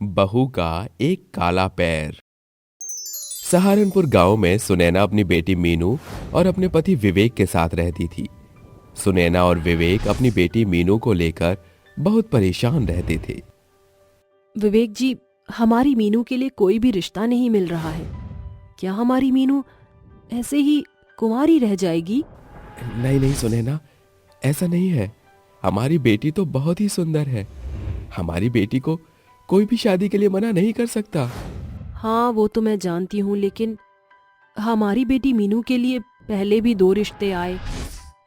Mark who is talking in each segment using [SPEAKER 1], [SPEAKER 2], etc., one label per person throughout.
[SPEAKER 1] बहू का एक काला पैर। सहारनपुर गांव में सुनैना अपनी बेटी मीनू और अपने पति विवेक के साथ रहती थी। सुनैना और विवेक अपनी बेटी मीनू को लेकर बहुत परेशान रहते थे।
[SPEAKER 2] विवेक जी, हमारी मीनू के लिए कोई भी रिश्ता नहीं मिल रहा है। क्या हमारी मीनू ऐसे ही कुंवारी रह जाएगी?
[SPEAKER 1] नहीं नहीं सुनैना, ऐसा नहीं है। हमारी बेटी तो बहुत ही सुंदर है। हमारी बेटी को कोई भी शादी के लिए मना नहीं कर सकता।
[SPEAKER 2] हाँ, वो तो मैं जानती हूँ, लेकिन हमारी बेटी मीनू के लिए पहले भी 2 रिश्ते आए,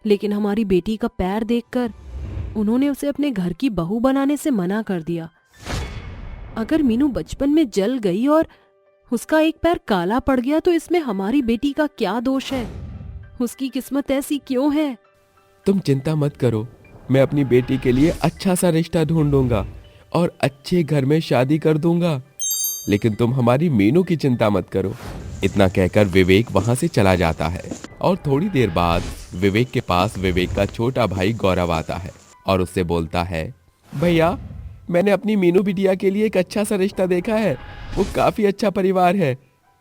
[SPEAKER 2] लेकिन हमारी बेटी का पैर देखकर उन्होंने उसे अपने घर की बहू बनाने से मना कर दिया। अगर मीनू बचपन में जल गई और उसका एक पैर काला पड़ गया तो इसमें हमारी बेटी का क्या दोष है? उसकी किस्मत ऐसी क्यों है?
[SPEAKER 1] तुम चिंता मत करो, मैं अपनी बेटी के लिए अच्छा सा रिश्ता ढूंढूंगा और अच्छे घर में शादी कर दूंगा। लेकिन तुम हमारी मीनू की चिंता मत करो। इतना कहकर विवेक वहां से चला जाता है और थोड़ी देर बाद विवेक के पास विवेक का छोटा भाई गौरव आता है और उससे बोलता है, भैया, मैंने अपनी मीनू बिटिया के लिए एक अच्छा सा रिश्ता देखा है। वो काफी अच्छा परिवार है।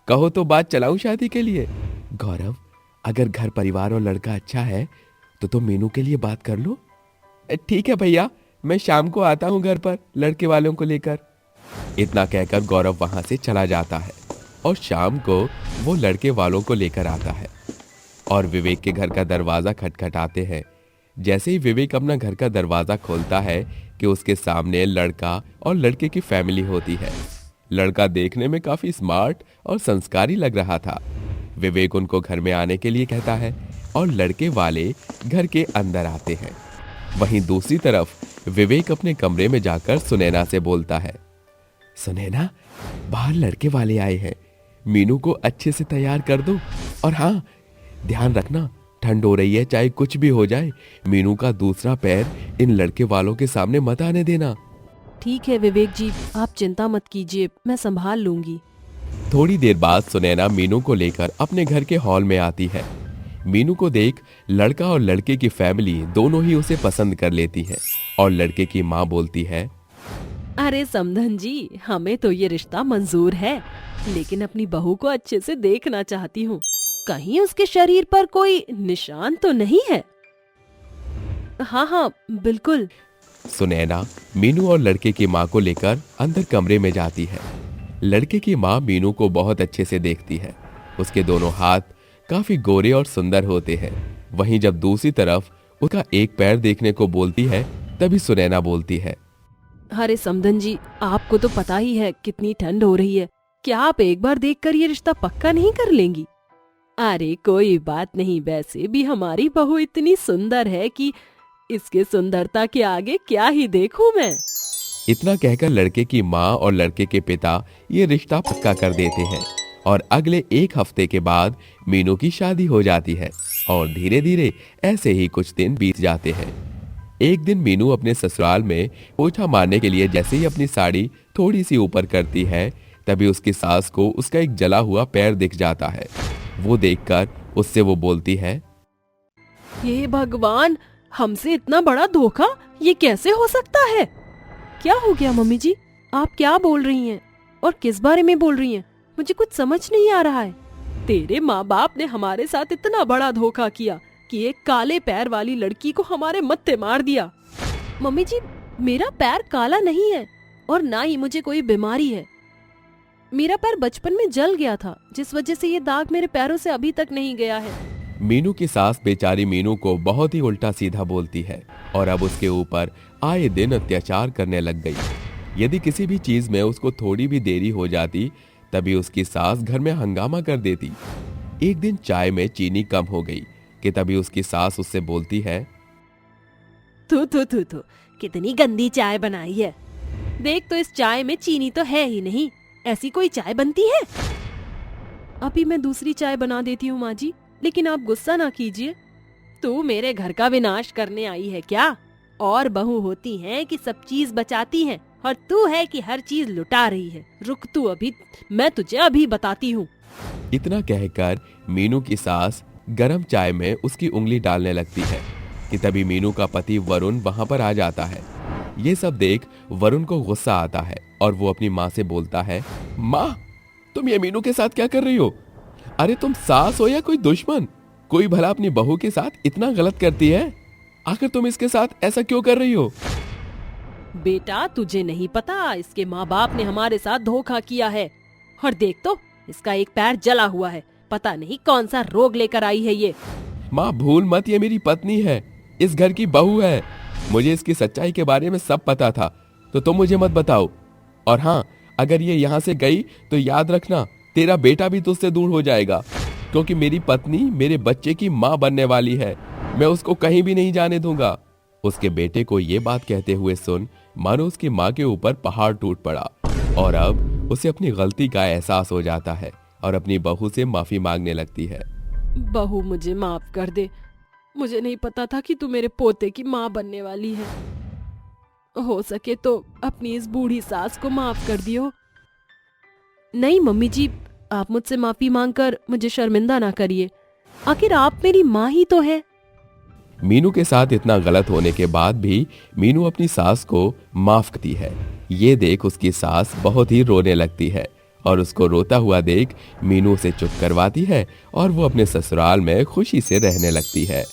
[SPEAKER 1] कहो तो बात चलाऊं शादी के लिए? गौरव, अगर घर परिवार और लड़का अच्छा है तो तुम मीनू के लिए बात कर लो। ठीक है भैया, मैं शाम को आता हूँ घर पर लड़के वालों को लेकर। इतना कहकर गौरव वहां से चला जाता है और शाम को वो लड़के वालों को लेकर आता है और विवेक के घर का दरवाजा खटखटाते हैं। जैसे ही विवेक अपना घर का दरवाजा खोलता है कि उसके सामने लड़का और लड़के की फैमिली होती है। लड़का देखने में काफी स्मार्ट और संस्कारी लग रहा था। विवेक उनको घर में आने के लिए कहता है और लड़के वाले घर के अंदर आते हैं। वहीं दूसरी तरफ विवेक अपने कमरे में जाकर सुनैना से बोलता है, सुनैना, बाहर लड़के वाले आए हैं। मीनू को अच्छे से तैयार कर दो और हाँ, ध्यान रखना, ठंड हो रही है, चाहे कुछ भी हो जाए, मीनू का दूसरा पैर इन लड़के वालों के सामने मत आने देना।
[SPEAKER 2] ठीक है विवेक जी, आप चिंता मत कीजिए, मैं संभाल लूंगी।
[SPEAKER 1] थोड़ी देर बाद सुनैना मीनू को लेकर अपने घर के हॉल में आती है। मीनू को देख लड़का और लड़के की फैमिली दोनों ही उसे पसंद कर लेती है और लड़के की माँ बोलती है,
[SPEAKER 2] अरे समधन जी, हमें तो ये रिश्ता मंजूर है, लेकिन अपनी बहू को अच्छे से देखना चाहती हूँ। कहीं उसके शरीर पर कोई निशान तो नहीं है? हाँ हाँ, बिल्कुल।
[SPEAKER 1] सुनैना मीनू और लड़के की माँ को लेकर अंदर कमरे में जाती है। लड़के की माँ मीनू को बहुत अच्छे से देखती है। उसके दोनों हाथ काफी गोरे और सुंदर होते हैं। वहीं जब दूसरी तरफ उसका एक पैर देखने को बोलती है, तभी सुनैना बोलती है,
[SPEAKER 2] अरे समधन जी, आपको तो पता ही है कितनी ठंड हो रही है। क्या आप एक बार देखकर ये रिश्ता पक्का नहीं कर लेंगी? अरे कोई बात नहीं, वैसे भी हमारी बहू इतनी सुंदर है कि इसके सुंदरता के आगे क्या ही देखूं मैं।
[SPEAKER 1] इतना कहकर लड़के की माँ और लड़के के पिता ये रिश्ता पक्का कर देते हैं और अगले 1 हफ्ते के बाद मीनू की शादी हो जाती है और धीरे धीरे ऐसे ही कुछ दिन बीत जाते हैं। एक दिन मीनू अपने ससुराल में पोछा मारने के लिए जैसे ही अपनी साड़ी थोड़ी सी ऊपर करती है, तभी उसकी सास को उसका एक जला हुआ पैर दिख जाता है। वो देखकर उससे वो बोलती है,
[SPEAKER 2] ये भगवान, हमसे इतना बड़ा धोखा, ये कैसे हो सकता है? क्या हो गया मम्मी जी? आप क्या बोल रही हैं और किस बारे में बोल रही हैं? मुझे कुछ समझ नहीं आ रहा है। तेरे माँ बाप ने हमारे साथ इतना बड़ा धोखा किया कि एक काले पैर वाली लड़की को हमारे मत्थे मार दिया। मम्मी जी, मेरा पैर काला नहीं है और ना ही मुझे कोई बीमारी है। मेरा पैर बचपन में जल गया था, जिस वजह से ये दाग मेरे पैरों से अभी तक नहीं गया है।
[SPEAKER 1] मीनू की सास बेचारी मीनू को बहुत ही उल्टा सीधा बोलती है और अब उसके ऊपर आए दिन अत्याचार करने लग गई। यदि किसी भी चीज में उसको थोड़ी भी देरी हो जाती, तभी उसकी सास घर में हंगामा कर देती। एक दिन चाय में चीनी कम हो गई कि तभी उसकी सास उससे बोलती है,
[SPEAKER 2] थू थू थू थू, कितनी गंदी चाय बनाई है। देख तो, इस चाय में चीनी तो है ही नहीं। ऐसी कोई चाय बनती है? अभी मैं दूसरी चाय बना देती हूँ माँ जी, लेकिन आप गुस्सा ना कीजिए। तू मेरे घर का विनाश करने आई है क्या? और बहू होती हैं कि सब चीज बचाती हैं, और तू है कि हर चीज लुटा रही है। रुक तू, अभी मैं तुझे अभी बताती हूँ।
[SPEAKER 1] इतना कहकर मीनू की सास गरम चाय में उसकी उंगली डालने लगती है कि तभी मीनू का पति वरुण वहां पर आ जाता है। ये सब देख वरुण को गुस्सा आता है और वो अपनी माँ से बोलता है, माँ तुम ये मीनू के साथ क्या कर रही हो? अरे तुम सास हो या कोई दुश्मन? कोई भला अपनी बहू के साथ इतना गलत करती है? आखिर तुम इसके साथ ऐसा क्यों कर रही हो?
[SPEAKER 2] बेटा तुझे नहीं पता, इसके माँ बाप ने हमारे साथ धोखा किया है। और देख तो इसका एक पैर जला हुआ है, पता नहीं कौन सा रोग लेकर आई है ये।
[SPEAKER 1] माँ भूल मत, ये मेरी पत्नी है, इस घर की बहू है। मुझे इसकी सच्चाई के बारे में सब पता था, तो तुम मुझे मत बताओ। और हाँ, अगर ये यहाँ से गई तो याद रखना तेरा बेटा भी तुझसे दूर हो जाएगा, क्योंकि मेरी पत्नी मेरे बच्चे की माँ बनने वाली है। मैं उसको कहीं भी नहीं जाने दूंगा। उसके बेटे को ये बात कहते हुए सुन मानो उसकी माँ के ऊपर पहाड़ टूट पड़ा और अब उसे अपनी गलती का एहसास हो जाता है और अपनी बहू से माफी मांगने लगती है।
[SPEAKER 2] बहू मुझे माफ कर दे, मुझे नहीं पता था कि तू मेरे पोते की माँ बनने वाली है। हो सके तो अपनी इस बूढ़ी सास को माफ कर दियो। नहीं मम्मी जी, आप मुझसे माफी मांगकर मुझे शर्मिंदा ना करिए, आखिर आप मेरी माँ ही तो हैं।
[SPEAKER 1] मीनू के साथ इतना गलत होने के बाद भी मीनू अपनी सास को माफ करती है। ये देख उसकी सास बहुत ही रोने लगती है और उसको रोता हुआ देख मीनू उसे चुप करवाती है और वो अपने ससुराल में खुशी से रहने लगती है।